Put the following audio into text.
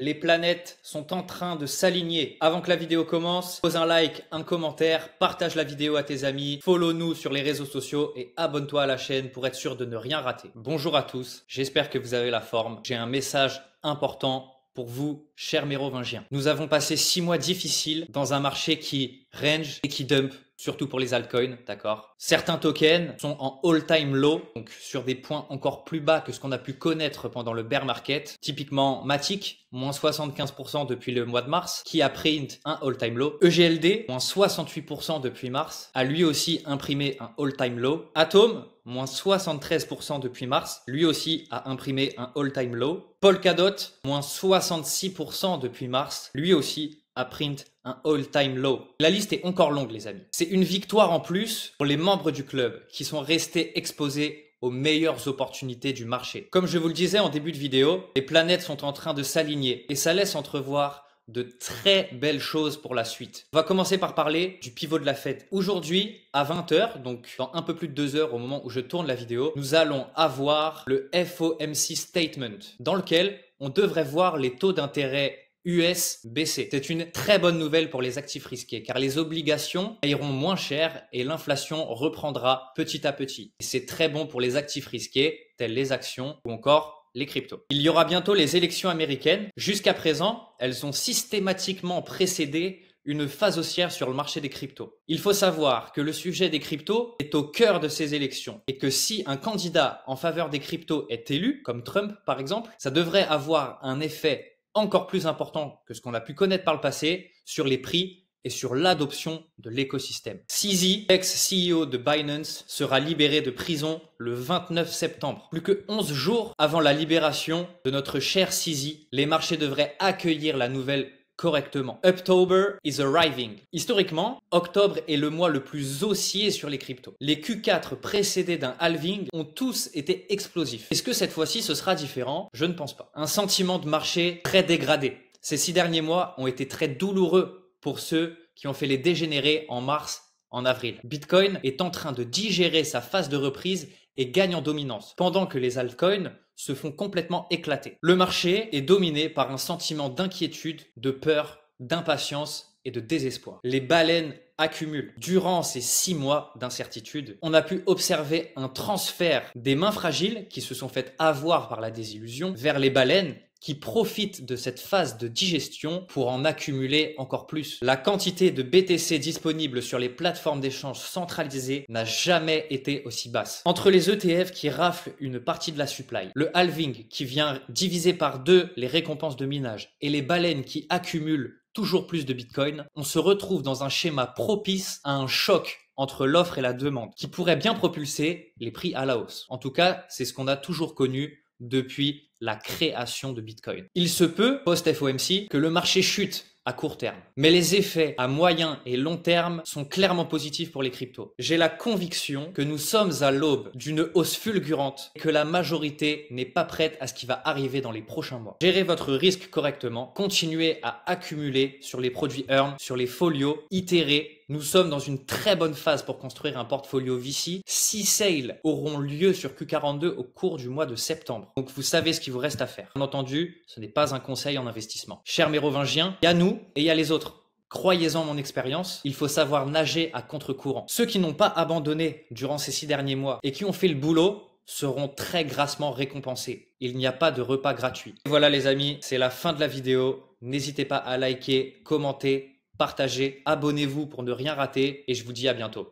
Les planètes sont en train de s'aligner. Avant que la vidéo commence, pose un like, un commentaire, partage la vidéo à tes amis, follow nous sur les réseaux sociaux et abonne-toi à la chaîne pour être sûr de ne rien rater. Bonjour à tous, j'espère que vous avez la forme. J'ai un message important pour vous, chers mérovingiens. Nous avons passé 6 mois difficiles dans un marché qui range et qui dump, surtout pour les altcoins, d'accord? Certains tokens sont en all-time low, donc sur des points encore plus bas que ce qu'on a pu connaître pendant le bear market. Typiquement Matic, moins 75% depuis le mois de mars, qui a print un all-time low. EGLD, moins 68% depuis mars, a lui aussi imprimé un all-time low. Atom, moins 73% depuis mars, lui aussi a imprimé un all-time low. Polkadot, moins 66% depuis mars, lui aussi a print un all-time low. La liste est encore longue, les amis. C'est une victoire en plus pour les membres du club qui sont restés exposés aux meilleures opportunités du marché. Comme je vous le disais en début de vidéo, les planètes sont en train de s'aligner et ça laisse entrevoir de très belles choses pour la suite. On va commencer par parler du pivot de la Fed. Aujourd'hui, à 20 h, donc dans un peu plus de 2 heures au moment où je tourne la vidéo, nous allons avoir le FOMC Statement dans lequel on devrait voir les taux d'intérêt US baisser. C'est une très bonne nouvelle pour les actifs risqués car les obligations iront moins cher et l'inflation reprendra petit à petit. Et c'est très bon pour les actifs risqués tels les actions ou encore les cryptos. Il y aura bientôt les élections américaines. Jusqu'à présent, elles ont systématiquement précédé une phase haussière sur le marché des cryptos. Il faut savoir que le sujet des cryptos est au cœur de ces élections et que si un candidat en faveur des cryptos est élu, comme Trump par exemple, ça devrait avoir un effet encore plus important que ce qu'on a pu connaître par le passé sur les prix et sur l'adoption de l'écosystème. CZ, ex-CEO de Binance, sera libéré de prison le 29 septembre. Plus que 11 jours avant la libération de notre cher CZ, les marchés devraient accueillir la nouvelle correctement. October is arriving. Historiquement, octobre est le mois le plus haussier sur les cryptos. Les Q4 précédés d'un halving ont tous été explosifs. Est-ce que cette fois-ci ce sera différent? Je ne pense pas. Un sentiment de marché très dégradé. Ces 6 derniers mois ont été très douloureux pour ceux qui ont fait les dégénérés en mars, en avril. Bitcoin est en train de digérer sa phase de reprise et gagne en dominance, pendant que les altcoins se font complètement éclater. Le marché est dominé par un sentiment d'inquiétude, de peur, d'impatience et de désespoir. Les baleines accumulent. Durant ces 6 mois d'incertitude, on a pu observer un transfert des mains fragiles qui se sont fait avoir par la désillusion vers les baleines qui profitent de cette phase de digestion pour en accumuler encore plus. La quantité de BTC disponible sur les plateformes d'échange centralisées n'a jamais été aussi basse. Entre les ETF qui raflent une partie de la supply, le halving qui vient diviser par 2 les récompenses de minage et les baleines qui accumulent toujours plus de Bitcoin, on se retrouve dans un schéma propice à un choc entre l'offre et la demande qui pourrait bien propulser les prix à la hausse. En tout cas, c'est ce qu'on a toujours connu depuis la création de Bitcoin. Il se peut, post-FOMC, que le marché chute à court terme. Mais les effets à moyen et long terme sont clairement positifs pour les cryptos. J'ai la conviction que nous sommes à l'aube d'une hausse fulgurante et que la majorité n'est pas prête à ce qui va arriver dans les prochains mois. Gérez votre risque correctement, continuez à accumuler sur les produits Earn, sur les folios, itérez. Nous sommes dans une très bonne phase pour construire un portfolio VC. 6 sales auront lieu sur Q42 au cours du mois de septembre. Donc vous savez ce qu'il vous reste à faire. Bien entendu, ce n'est pas un conseil en investissement. Chers mérovingiens, il y a nous et il y a les autres. Croyez-en mon expérience, il faut savoir nager à contre-courant. Ceux qui n'ont pas abandonné durant ces 6 derniers mois et qui ont fait le boulot seront très grassement récompensés. Il n'y a pas de repas gratuit. Voilà les amis, c'est la fin de la vidéo. N'hésitez pas à liker, commenter, partagez, abonnez-vous pour ne rien rater et je vous dis à bientôt.